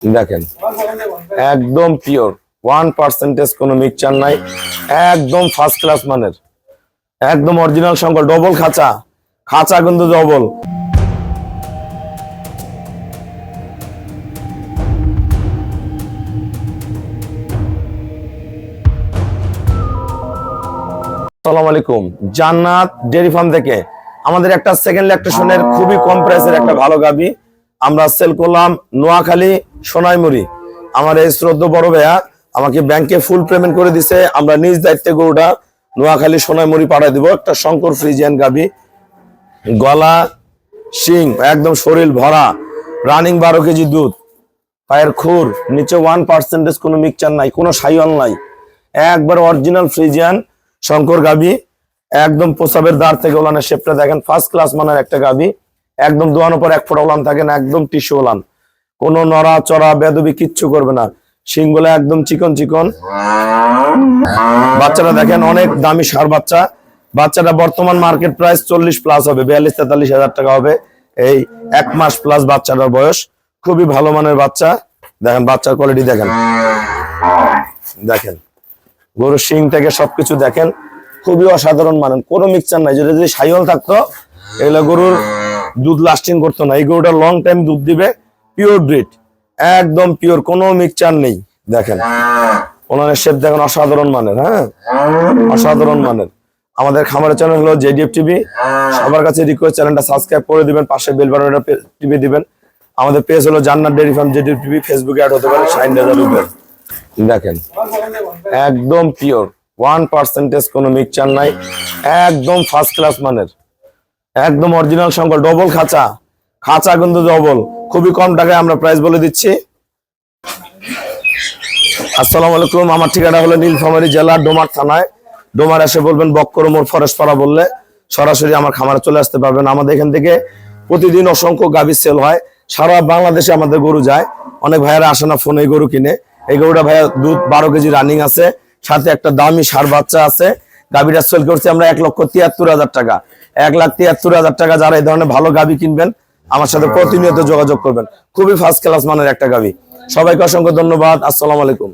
দেখেন একদম পিওর 1% কোনো মিক্সচার নাই, একদম ফার্স্ট ক্লাস মানের, একদম অরিজিনাল সংকল, ডবল খাঁচা, খাঁচা কিন্তু ডবল। আসসালামু আলাইকুম, জান্নাত ডেয়ারি ফার্ম থেকে আমাদের একটা সেকেন্ড ল্যাকটেশনের খুবই কম প্রাইসের একটা ভালো গাবি আমরা সেল করলাম নোয়াখালী সোনাইমুড়ি। আমার এই শ্রদ্ধ বড় ভাইয়া আমাকে ব্যাংকে ফুল পেমেন্ট করে দিছে, আমরা নিজ দায়িত্বে গরুটা নোয়াখালী সোনাইমুড়ি পাঠিয়ে দিব। একটা শঙ্কর ফ্রিজিয়ান গাবি, গলা শিং একদম শরীর ভরা, রানিং 12 কেজি দুধ, পায়ের খুর নিচে 1% কোনো মিক্সচার নাই, কোনো সাইওয়াল নাই, একবার অরিজিনাল ফ্রিজিয়ান শঙ্কর গাবি। একদম প্রসাবের দাঁড় থেকে ওলানের শেপটা দেখেন, ফার্স্ট ক্লাস মানের একটা গাবি। একদম দোয়ানোর পর এক ফোঁটা ওলান থাকে না, একদম টিস্যু ওলান, কোনো নড়া চড়া বেদবি কিচ্ছু করবে না। শিংগুলো একদম চিকন চিকন। বাচ্চাটা দেখেন অনেক দামি সার বাচ্চা। বাচ্চাটা বর্তমান মার্কেট প্রাইস 40+ হবে, 42-43 হাজার টাকা হবে। এই 1 মাস প্লাস বাচ্চাটার বয়স, খুবই ভালো মানের বাচ্চা। দেখেন বাচ্চার কোয়ালিটি দেখেন, দেখেন গরুর শিং থেকে সবকিছু দেখেন, খুবই অসাধারণ মানের, কোনো মিক্সচার নাই। যদি সাইওয়াল থাকতো এগুলো গরুর দুধ লাস্টিং করতো না। এই গরুটা লং টাইম দুধ দিবে, পিওর ব্রিড, একদম পিওর, কোনো মিক্সচার নেই। দেখেন ওনার শেপ দেখেন, অসাধারণ মানের, হ্যাঁ অসাধারণ মানের। আমাদের খামারের চ্যানেল হলো জেডিএফ টিভি। সবার কাছে রিকোয়েস্ট, চ্যানেলটা সাবস্ক্রাইব করে দিবেন, পাশে বেল বাটনটা টিপে দিবেন। আমাদের পেজ হলো জান্নাত ডেয়ারি ফার্ম জেডিএফ টিভি, ফেসবুকে অ্যাড হতে পারে শাইন রেজা রুবেল। দেখেন একদম পিওর 1% কোনো মিক্সচার নাই, একদম ফার্স্ট ক্লাস মানের, একদম অরিজিনাল সংকল, ডবল খাঁচা, খাঁচা কিন্তু ডবল। খুবই কম টাকায় আমরা প্রাইস বলে দিচ্ছি। আসসালামু আলাইকুম, আমার ঠিকানা হলো নীলফামারী জেলা ডোমার থানায়। ডোমার এসে বলবেন বক্কর মোড় ফরেস্ট পাড়া বললে সরাসরি আমার খামারে চলে আসতে পারবেন। আমাদের এখান থেকে প্রতিদিন অসংখ্য গাভী সেল হয়, সারা বাংলাদেশে আমাদের গরু যায়। অনেক ভাইয়েরা আসে না ফোনে গরু কিনে। এই গরুটা ভাইয়া দুধ 12 কেজি রানিং আছে, সাথে একটা দামি সার বাচ্চা আছে। গাভীটা সেল করছি আমরা 1,73,000 টাকা। 1,73,000 টাকা। যারা এই ধরনের ভালো গাভী কিনবেন আমার সাথে প্রতিনিয়ত যোগাযোগ করবেন। খুবই ফার্স্ট ক্লাস মানের একটা গাভী। সবাইকে অসংখ্য ধন্যবাদ। আসসালামু আলাইকুম।